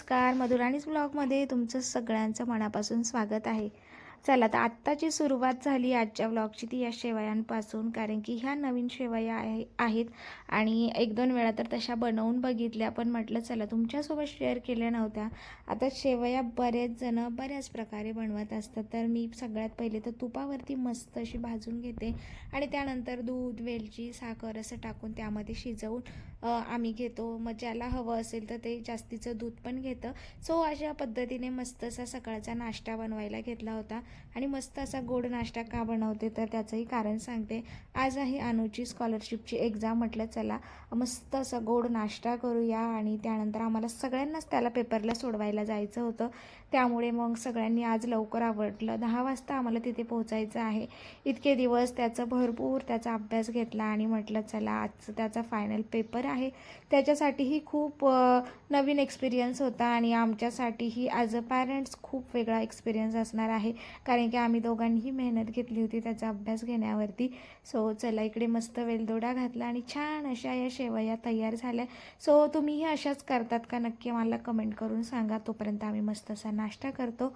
नमस्कार, मधुराणीज ब्लॉगमध्ये तुमचं सगळ्यांचं मनापासून स्वागत आहे। चला तर आत्ताची सुरुवात झाली आजच्या ब्लॉगची ती या शेवयांपासून, कारण की ह्या नवीन शेवया आहेत आणि एक दोन वेळा तर तशा बनवून बघितल्या, पण म्हटलं चला तुमच्यासोबत शेअर केल्या नव्हत्या। आता शेवया बरेच जण बऱ्याच प्रकारे बनवत असतात, तर मी सगळ्यात पहिले तर तुपावरती मस्त अशी भाजून घेते आणि त्यानंतर दूध, वेलची, साखर असं टाकून त्यामध्ये शिजवून आम्ही घेतो। मग ज्याला हवं असेल तर ते जास्तीचं दूध पण घेतं। सो अशा पद्धतीने मस्त असा सकाळचा नाश्ता बनवायला घेतला होता आणि मस्त असा गोड नाश्ता का बनवते तर त्याचंही कारण सांगते। आज आहे अनुची स्कॉलरशिपची एक्झाम, म्हटलं चला मस्त असा गोड नाश्ता करूया आणि त्यानंतर आम्हाला सगळ्यांनाच त्याला पेपरला सोडवायला जायचं होतं, त्यामुळे मग सगळ्यांनी आज लवकर आवरलं। 10 वाजता आम्हाला तिथे पोहोचायचं आहे। इतके दिवस भरपूर त्याचा अभ्यास घेतला आणि म्हटलं चला आज त्याचा फायनल पेपर आहे, त्याच्यासाठीही खूप नवीन एक्सपिरियन्स होता आणि आमच्यासाठीही ॲज अ पॅरेंट्स खूप वेगळा एक्सपिरियन्स असणार आहे, कारण की आम्ही दोघांनीही मेहनत घेतली होती त्याचा अभ्यास घेण्यावरती। सो चला इकडे मस्त वेलदोडा घातला आणि छान अशा या शेवया तयार झाल्या। सो तुम्हीही अशाच करतात का नक्की मला कमेंट करून सांगा। तोपर्यंत आम्ही मस्त असा नाश्ता करतो।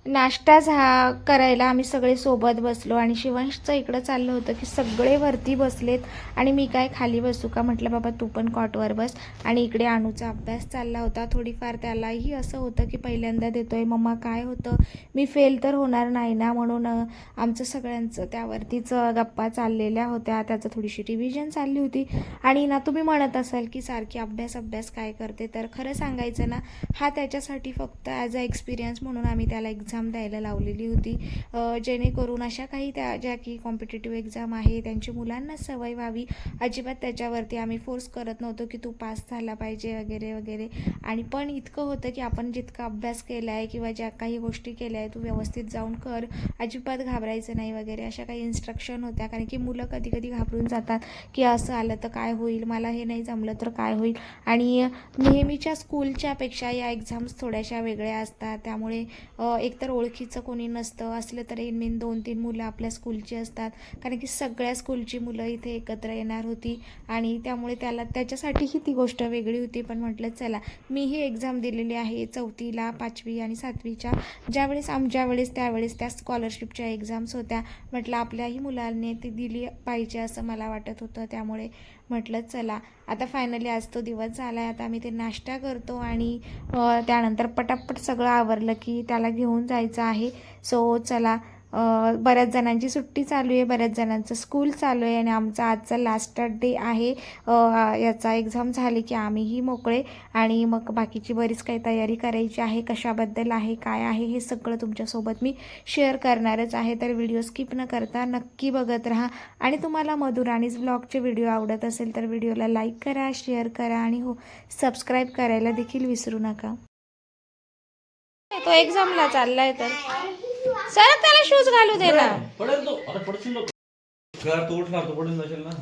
नाश्ता करायला आम्ही सगळे सोबत बसलो आणि शिवांशचं इकडं चाललं होतं की सगळे वरती बसलेत आणि मी काय खाली बसू का, म्हटलं बाबा तू पण कॉटवर बस। आणि इकडे अनुचा अभ्यास चालला होता। थोडीफार त्यालाही असं होतं की पहिल्यांदा देतोय मम्मा, काय होतं मी फेल तर होणार नाही ना, म्हणून आमचं सगळ्यांचं त्यावरतीच गप्पा चाललेल्या होत्या। त्याचं थोडीशी रिव्हिजन चालली होती आणि ना तुम्ही म्हणत असाल की सारखी अभ्यास अभ्यास काय करते, तर खरं सांगायचं ना हा त्याच्यासाठी फक्त ॲज अ एक्सपिरियन्स म्हणून आम्ही त्याला एक्झाम द्यायला लावलेली होती, जेणेकरून अशा काही त्या ज्या की कॉम्पिटेटिव्ह एक्झाम आहे त्यांची मुलांना सवय व्हावी। अजिबात त्याच्यावरती आम्ही फोर्स करत नव्हतो की तू पास झाला पाहिजे वगैरे वगैरे। आणि पण इतकं होतं की आपण जितका अभ्यास केला आहे किंवा ज्या काही गोष्टी केल्या आहे तू व्यवस्थित जाऊन कर, अजिबात घाबरायचं नाही वगैरे, अशा काही इन्स्ट्रक्शन होत्या। कारण की मुलं कधी कधी घाबरून जातात की असं आलं तर काय होईल, मला हे नाही जमलं तर काय होईल। आणि नेहमीच्या स्कूलच्या पेक्षा या एक्झाम्स थोड्याशा वेगळ्या असतात, त्यामुळे एकतर ओळखीचं कोणी नसतं, असलं तर इनमीन 2-3 मुलं आपल्या स्कूलची असतात, कारण की सगळ्या स्कूलची मुलं इथे एकत्र येणार होती आणि त्यामुळे त्याच्यासाठीही ती गोष्ट वेगळी होती। पण म्हटलं चला मीही एक्झाम दिलेली आहे 4थीला, 5वी आणि 7वीच्या, त्यावेळेस त्या स्कॉलरशिपच्या एक्झाम्स होत्या। म्हटलं आपल्याही मुलांनी ती दिली पाहिजे असं मला वाटत होतं, त्यामुळे म्हटलं चला आता फायनली आज तो दिवस झाला आहे। आता आम्ही ते नाश्ता करतो आणि त्यानंतर पटापट सगळं आवरलं की त्याला घेऊन जायचं आहे। सो चला बऱ्याच जणांची सुट्टी चालू आहे, बऱ्याच जणांचं स्कूल चालू आहे आणि आमचा आजचा लास्ट डे आहे। याचा एक्झाम झाली की आम्हीही मोकळे आणि मग बाकीची बरीच काही तयारी करायची आहे। कशाबद्दल आहे काय आहे हे सगळं तुमच्यासोबत मी शेअर करणारच आहे, तर व्हिडिओ स्किप न करता नक्की बघत राहा। आणि तुम्हाला मधुराणीज ब्लॉगचे व्हिडिओ आवडत असेल तर व्हिडिओला लाईक करा, शेअर करा आणि हो सबस्क्राईब करायला देखील विसरू नका। तो एक्झामला चाललाय तर सर त्याला शूज घालू दे ना। पडेल तो, अरे पडशील नको. घर तो उठणार, तो पडेल नसेल ना।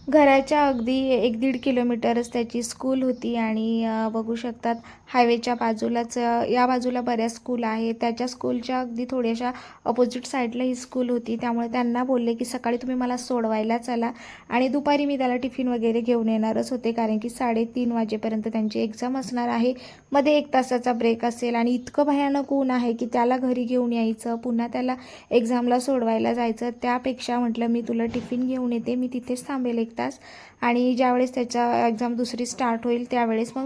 घराच्या अगदी 1-1.5 किलोमीटरच त्याची स्कूल होती आणि बघू शकतात हायवेच्या बाजूलाच या बाजूला बऱ्याच स्कूल आहेत। त्याच्या स्कूलच्या अगदी थोड्याशा अपोजिट साईडला ही स्कूल होती, त्यामुळे त्यांना बोलले की सकाळी तुम्ही मला सोडवायला चला आणि दुपारी मी त्याला टिफिन वगैरे घेऊन येणारच होते, कारण की 3:30 वाजेपर्यंत त्यांची एक्झाम असणार आहे। मध्ये 1 तासाचा ब्रेक असेल आणि इतकं भयानक ऊन आहे की त्याला घरी घेऊन यायचं, पुन्हा त्याला एक्झामला सोडवायला जायचं, त्यापेक्षा म्हटलं मी तुला टिफिन घेऊन येते, मी तिथेच थांबेल 1 तास आणि ज्यावेळेस त्याचा एक्झाम दुसरी स्टार्ट होईल त्यावेळेस मग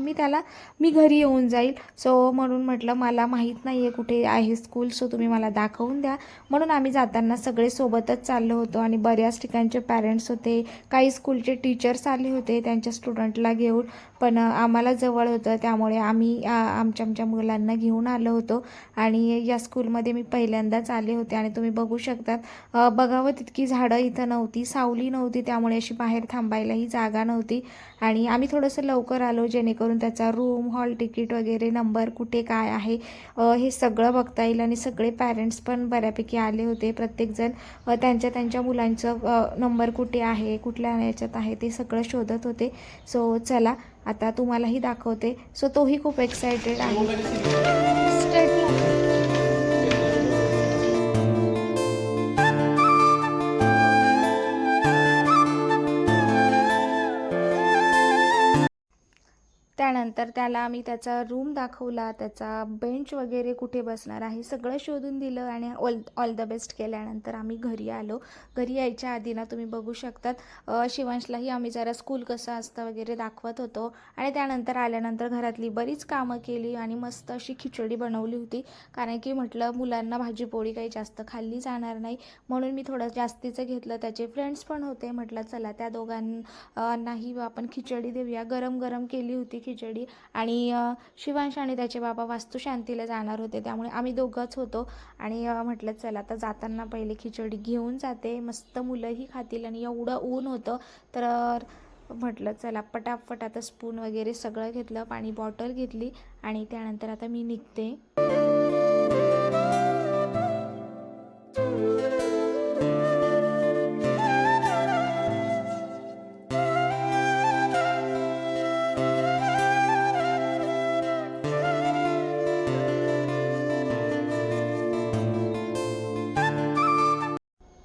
मी घरी येऊन जाईल। सो म्हणून म्हटलं मला माहीत नाही आहे कुठे आहे स्कूल, सो तुम्ही मला दाखवून द्या। म्हणून आम्ही जाताना सगळे सोबतच चाललो होतो आणि बऱ्याच ठिकाणचे पॅरेंट्स होते, काही स्कूलचे टीचर्स आले होते त्यांच्या स्टुडंटला घेऊन, पण आम्हाला जवळ होतं त्यामुळे आम्ही आमच्या मुलांना घेऊन आलो होतो। आणि या स्कूलमध्ये मी पहिल्यांदाच आले होते आणि तुम्ही बघू शकतात बघावं तितकी झाडं इथं नव्हती, सावली नव्हती, त्यामुळे अशी बाहेर थांबायलाही जागा नव्हती आणि आम्ही थोडंसं लवकर आलो जेणेकरून त्याचा रूम, हॉल तिकीट तिकीट वगैरे नंबर कुठे काय आहे हे सगळं बघता येईल. आणि सगळे पॅरेंट्स पण बऱ्यापैकी आले होते. प्रत्येकजण त्यांच्या मुलांचं नंबर कुठे आहे, कुठल्या याच्यात आहे ते सगळं शोधत होते. सो चला आता तुम्हालाही दाखवते. सो तोही खूप एक्सायटेड आहे. त्यानंतर त्याला आम्ही त्याचा रूम दाखवला, त्याचा बेंच वगैरे कुठे बसणार आहे सगळं शोधून दिलं आणि ऑल द बेस्ट केल्यानंतर आम्ही घरी आलो. घरी यायच्या आधी ना तुम्ही बघू शकतात शिवांशलाही आम्ही जरा स्कूल कसं असतं वगैरे दाखवत होतो. आणि त्यानंतर आल्यानंतर घरातली बरीच कामं केली आणि मस्त अशी खिचडी बनवली होती. कारण की म्हटलं मुलांना भाजीपोळी काही जास्त खाल्ली जाणार नाही, म्हणून मी थोडं जास्तीचं घेतलं. त्याचे फ्रेंड्स पण होते, म्हटलं चला त्या दोघांनाही आपण खिचडी देऊया. गरम गरम केली होती खिचडी. आणि शिवांश आणि त्याचे बाबा वास्तुशांतीला जाणार होते, त्यामुळे आम्ही दोघंच होतो. आणि म्हटलं चला आता जाताना पहिले खिचडी घेऊन जाते, मस्त मुलंही खातील. आणि एवढं ऊन होतं तर म्हटलं चला पटापट आता स्पून वगैरे सगळं घेतलं, पाणी बॉटल घेतली आणि त्यानंतर आता मी निघते.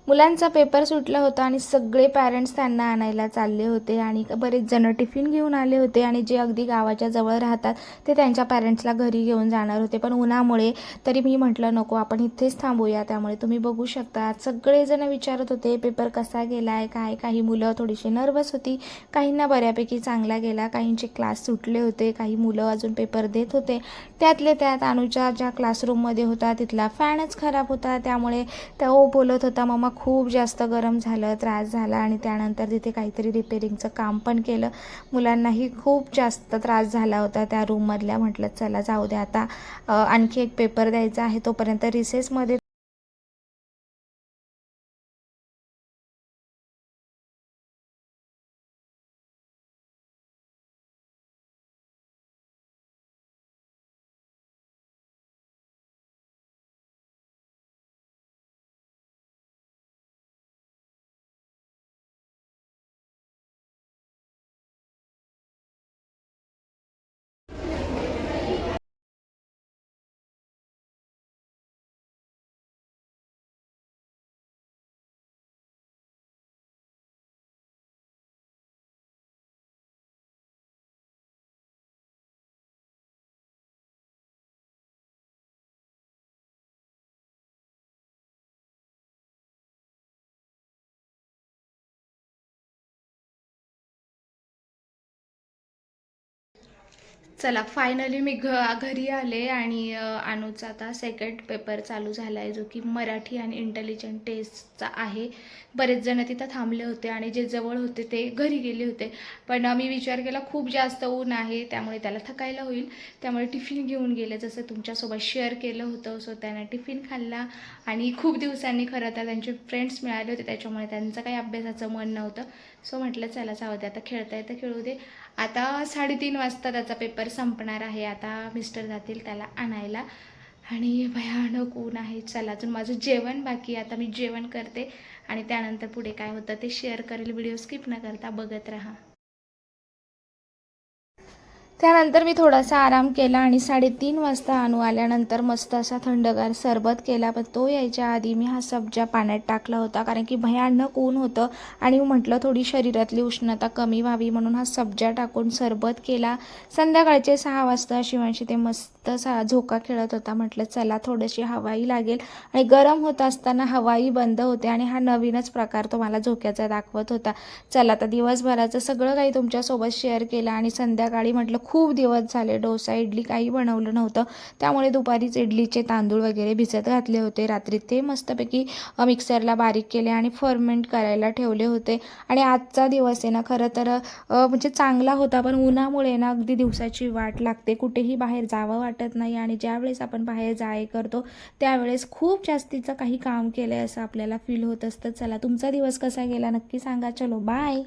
मुलांचा पेपर सुटला होता आणि सगळे पॅरेंट्स त्यांना आणायला चालले होते. आणि बरेच जण टिफिन घेऊन आले होते आणि जे अगदी गावाच्या जवळ राहतात ते त्यांच्या पॅरेंट्सला घरी घेऊन जाणार होते. पण उन्हामुळे तरी मी म्हटलं नको, आपण इथेच थांबूया. त्यामुळे तुम्ही बघू शकता सगळेजण विचारत होते पेपर कसा गेला आहे काय. काही मुलं थोडीशी नर्वस होती, काहींना बऱ्यापैकी चांगला गेला, काहींचे क्लास सुटले होते, काही मुलं अजून पेपर देत होते. त्यातले त्यात अनुजा ज्या क्लासरूममध्ये होता तिथला फॅनच खराब होता, त्यामुळे तो बोलत होता मम्मा खूप जास्त गरम झालं, त्रास झाला. आणि त्यानंतर तिथे काहीतरी रिपेरिंगचं काम पण केलं. मुलांनाही खूप जास्त त्रास झाला होता त्या रूममधल्या. म्हटलं चला जाऊ दे, आता आणखी एक पेपर द्यायचा आहे, तोपर्यंत रिसेसमध्ये चला फायनली मी घरी आले. आणि अनुचा आता सेकंड पेपर चालू झाला आहे, जो की मराठी आणि इंटेलिजंट टेस्टचा आहे. बरेच जण तिथं थांबले होते आणि जे जवळ होते ते घरी गेले होते. पण मी विचार केला खूप जास्त ऊन आहे, त्यामुळे त्याला थकायला होईल, त्यामुळे टिफिन घेऊन गेले. जसं तुमच्यासोबत शेअर केलं होतं, सो त्याने टिफिन खाल्ला. आणि खूप दिवसांनी खरं तर त्यांचे फ्रेंड्स मिळाले होते, त्याच्यामुळे त्यांचं काही अभ्यासाचं मन नव्हतं. सो म्हटलं चला जाऊ दे, आता खेळता येतं खेळू दे. आता 3:30 वाजता त्याचा पेपर संपणार आहे. आता मिस्टर जातील त्याला आणायला. आणि भयानक ऊन आहे. चला अजून माझं जेवण बाकी, आता मी जेवण करते आणि त्यानंतर पुढे काय होतं ते शेअर करेल. व्हिडिओ स्किप न करता बघत राहा. त्यानंतर मी थोडासा आराम केला आणि 3:30 वाजता अनु आल्यानंतर मस्त असा थंडगार सरबत केला. पण तो यायच्या आधी मी हा सब्जा पाण्यात टाकला होता, कारण की भयानक ऊन होतं आणि म्हटलं थोडी शरीरातली उष्णता कमी व्हावी म्हणून हा सब्जा टाकून सरबत केला. संध्याकाळचे 6 वाजता शिवांशी ते मस्त झोका खेळत होता. म्हटलं चला थोडीशी हवाई लागेल. आणि गरम होत असताना हवाई बंद होते आणि हा नवीनच प्रकार तो मला झोक्याचा दाखवत होता. चला आता दिवसभराचं सगळं काही तुमच्यासोबत शेअर केलं. आणि संध्याकाळी म्हटलं खूप दिवस झाले डोसा इडली काही बनवलं नव्हतं, त्यामुळे दुपारीच इडलीचे तांदूळ वगैरे भिजत घातले होते. रात्री ते मस्तपैकी मिक्सरला बारीक केले आणि फर्मेंट करायला ठेवले होते. आणि आजचा दिवस आहे ना खरं तर म्हणजे चांगला होता, पण उन्हामुळे ना अगदी दिवसाची वाट लागते, कुठेही बाहेर जावं वाटत नाही. आणि ज्यावेळेस आपण बाहेर जाय करतो त्यावेळेस खूप जास्तीचं काही काम केलं आहे असं आपल्याला फील होत असतं. चला तुमचा दिवस कसा गेला नक्की सांगा. चलो बाय.